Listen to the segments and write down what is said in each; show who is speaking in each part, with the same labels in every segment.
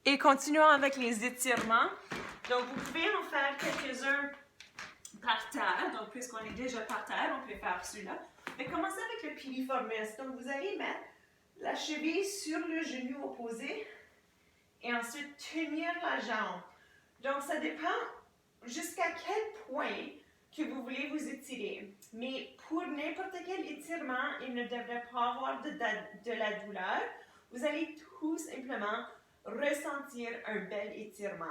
Speaker 1: Et continuons avec les étirements. Donc, vous pouvez en faire quelques-uns par terre. Donc, puisqu'on est déjà par terre, on peut faire celui-là. Mais commencez avec le piriformis. Donc, vous allez mettre la cheville sur le genou opposé et ensuite tenir la jambe. Donc, ça dépend jusqu'à quel point que vous voulez vous étirer. Mais pour n'importe quel étirement, il ne devrait pas avoir de la douleur. Vous allez tout simplement ressentir un bel étirement.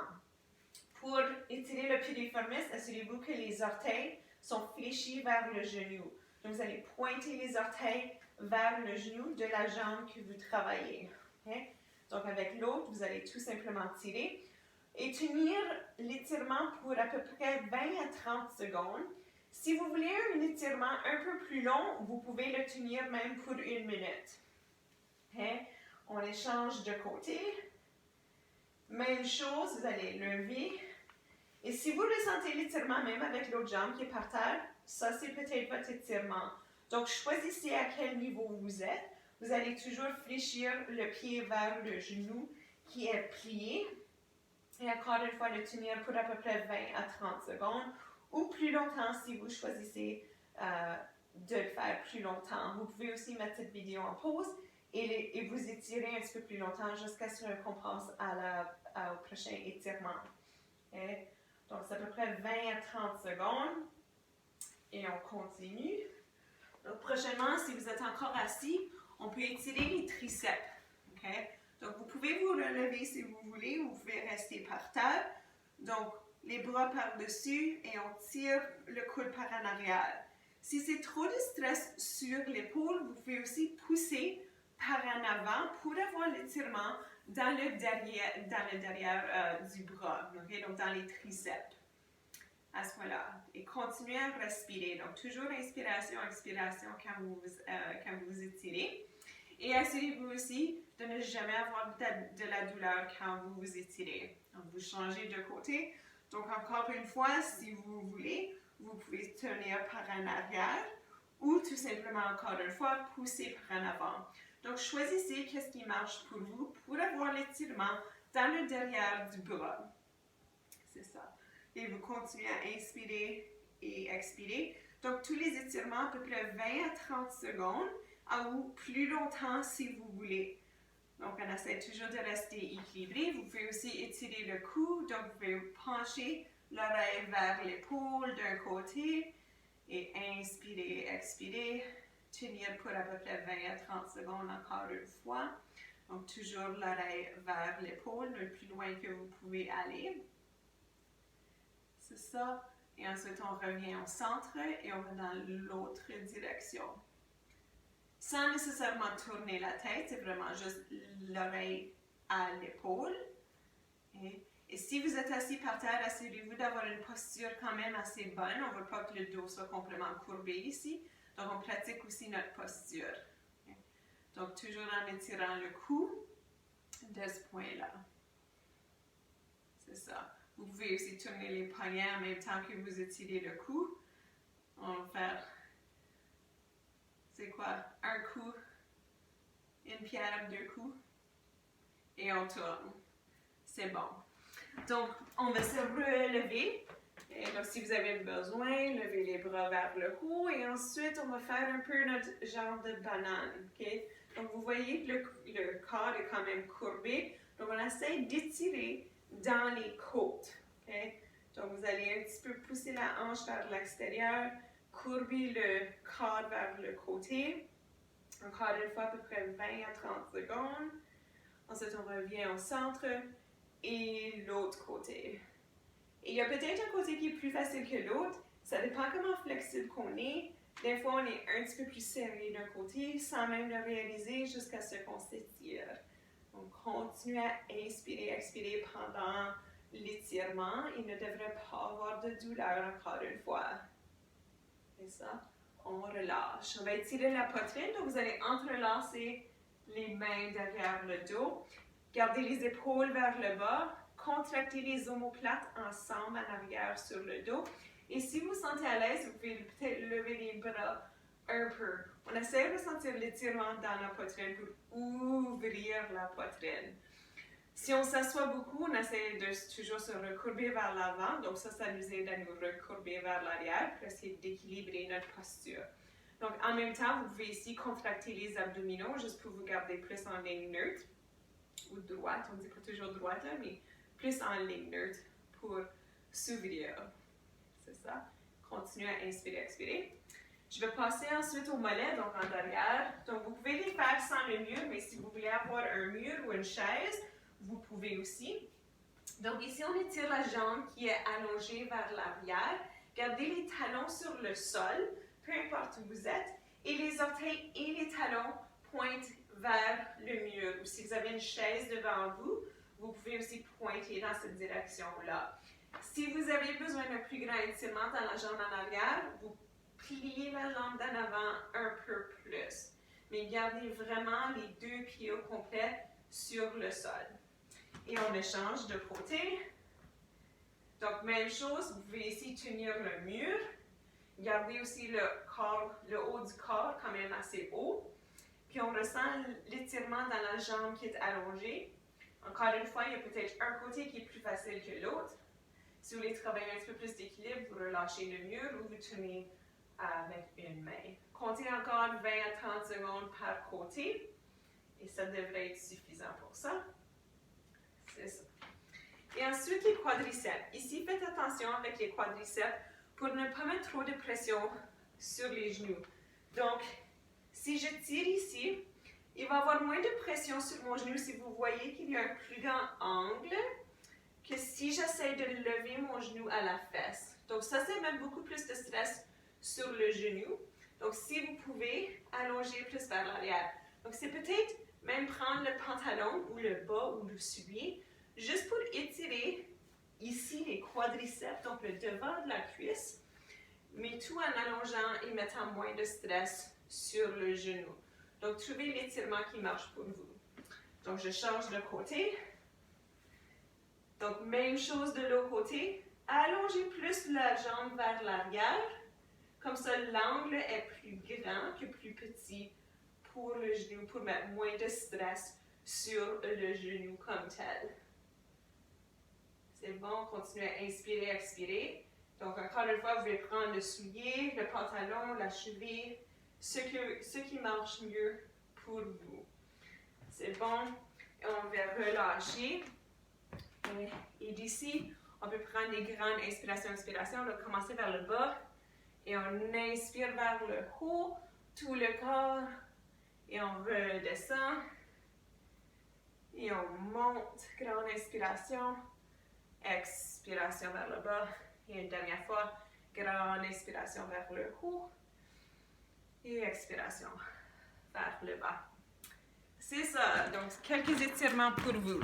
Speaker 1: Pour étirer le piriformis, assurez-vous que les orteils sont fléchis vers le genou. Donc, vous allez pointer les orteils vers le genou de la jambe que vous travaillez. Okay? Donc, avec l'autre, vous allez tout simplement tirer et tenir l'étirement pour à peu près 20 à 30 secondes. Si vous voulez un étirement un peu plus long, vous pouvez le tenir même pour 1 minute. Okay? On échange de côté. Même chose, vous allez lever. Et si vous ressentez l'étirement même avec l'autre jambe qui est par terre, ça c'est peut-être votre étirement. Donc choisissez à quel niveau vous êtes. Vous allez toujours fléchir le pied vers le genou qui est plié. Et encore une fois, le tenir pour à peu près 20 à 30 secondes ou plus longtemps si vous choisissez de le faire plus longtemps. Vous pouvez aussi mettre cette vidéo en pause et vous étirer un petit peu plus longtemps jusqu'à ce qu'on passe au prochain étirement. Okay? Donc, c'est à peu près 20 à 30 secondes. Et on continue. Donc, prochainement, si vous êtes encore assis, on peut étirer les triceps. Okay? Donc, vous pouvez vous relever si vous voulez ou vous pouvez rester par terre. Donc, les bras par-dessus et on tire le coude par en arrière. Si c'est trop de stress sur l'épaule, vous pouvez aussi pousser par en avant pour avoir l'étirement dans le derrière du bras, okay? Donc dans les triceps. À ce moment-là. Et continuez à respirer. Donc toujours inspiration, expiration quand vous étirez. Et assurez-vous aussi de ne jamais avoir de la douleur quand vous vous étirez. Donc vous changez de côté. Donc encore une fois, si vous voulez, vous pouvez tenir par en arrière ou tout simplement encore une fois, pousser par en avant. Donc, choisissez qu'est-ce qui marche pour vous pour avoir l'étirement dans le derrière du bras. C'est ça. Et vous continuez à inspirer et expirer. Donc, tous les étirements à peu près 20 à 30 secondes ou plus longtemps si vous voulez. Donc, on essaie toujours de rester équilibré. Vous pouvez aussi étirer le cou. Donc, vous pouvez pencher l'oreille vers l'épaule d'un côté et inspirer, expirer. Tenir pour à peu près 20 à 30 secondes encore une fois. Donc, toujours l'oreille vers l'épaule, le plus loin que vous pouvez aller. C'est ça. Et ensuite, on revient au centre et on va dans l'autre direction. Sans nécessairement tourner la tête, c'est vraiment juste l'oreille à l'épaule. Et si vous êtes assis par terre, assurez-vous d'avoir une posture quand même assez bonne. On ne veut pas que le dos soit complètement courbé ici. Donc, on pratique aussi notre posture. Okay? Donc, toujours en étirant le cou de ce point-là. C'est ça. Vous pouvez aussi tourner les poignets en même temps que vous étirez le cou. On va faire, c'est quoi? Un coup, une pierre, 2 coups. Et on tourne. C'est bon. Donc, on va se relever. Et donc, si vous avez besoin, levez les bras vers le haut et ensuite, on va faire un peu notre genre de banane. Okay? Donc, vous voyez que le corps est quand même courbé. Donc, on essaie d'étirer dans les côtes. Okay? Donc, vous allez un petit peu pousser la hanche vers l'extérieur, courber le corps vers le côté. Encore une fois, à peu près 20 à 30 secondes. Ensuite, on revient au centre et l'autre côté. Et il y a peut-être un côté qui est plus facile que l'autre. Ça dépend comment flexible qu'on est. Des fois, on est un petit peu plus serré d'un côté sans même le réaliser jusqu'à ce qu'on s'étire. Donc, continuez à inspirer, expirer pendant l'étirement. Il ne devrait pas avoir de douleur encore une fois. Et ça, on relâche. On va étirer la poitrine. Donc, vous allez entrelacer les mains derrière le dos. Gardez les épaules vers le bas. Contractez les omoplates ensemble en arrière sur le dos. Et si vous vous sentez à l'aise, vous pouvez peut-être lever les bras un peu. On essaie de sentir l'étirement dans la poitrine pour ouvrir la poitrine. Si on s'assoit beaucoup, on essaie de toujours se recourber vers l'avant. Donc ça nous aide à nous recourber vers l'arrière pour essayer d'équilibrer notre posture. Donc en même temps, vous pouvez ici contracter les abdominaux juste pour vous garder plus en ligne neutre ou droite. On ne dit pas toujours droite là, mais plus en ligne neutre pour s'ouvrir. C'est ça. Continuez à inspirer, expirer. Je vais passer ensuite au mollet, donc en arrière. Donc vous pouvez les faire sans le mur, mais si vous voulez avoir un mur ou une chaise, vous pouvez aussi. Donc ici, on étire la jambe qui est allongée vers l'arrière. Gardez les talons sur le sol, peu importe où vous êtes, et les orteils et les talons pointent vers le mur. Ou si vous avez une chaise devant vous, vous pouvez aussi pointer dans cette direction-là. Si vous avez besoin d'un plus grand étirement dans la jambe en arrière, vous pliez la jambe d'en avant un peu plus. Mais gardez vraiment les deux pieds au complet sur le sol. Et on échange de côté. Donc, même chose, vous pouvez ici tenir le mur. Gardez aussi le haut du corps quand même assez haut. Puis on ressent l'étirement dans la jambe qui est allongée. Encore une fois, il y a peut-être un côté qui est plus facile que l'autre. Si vous voulez travailler un petit peu plus d'équilibre, vous relâchez le mur ou vous tenez avec une main. Comptez encore 20 à 30 secondes par côté. Et ça devrait être suffisant pour ça. C'est ça. Et ensuite, les quadriceps. Ici, faites attention avec les quadriceps pour ne pas mettre trop de pression sur les genoux. Donc, si je tire ici, il va y avoir moins de pression sur mon genou si vous voyez qu'il y a un plus grand angle que si j'essaie de lever mon genou à la fesse. Donc, ça, c'est même beaucoup plus de stress sur le genou. Donc, si vous pouvez, allonger plus vers l'arrière. Donc, c'est peut-être même prendre le pantalon ou le bas ou le soulier, juste pour étirer ici les quadriceps, donc le devant de la cuisse, mais tout en allongeant et mettant moins de stress sur le genou. Donc, trouvez l'étirement qui marche pour vous. Donc, je change de côté. Donc, même chose de l'autre côté. Allongez plus la jambe vers l'arrière. Comme ça, l'angle est plus grand que plus petit pour le genou, pour mettre moins de stress sur le genou comme tel. C'est bon, continuez à inspirer, expirer. Donc, encore une fois, vous pouvez prendre le soulier, le pantalon, la cheville, ce qui marche mieux pour vous. C'est bon. Et on va relâcher. Et d'ici, on peut prendre des grandes inspirations, expirations. On va commencer vers le bas. Et on inspire vers le haut, tout le corps. Et on redescend. Et on monte. Grande inspiration. Expiration vers le bas. Et une dernière fois, grande inspiration vers le haut. Et expiration vers le bas. C'est ça. Donc, quelques étirements pour vous.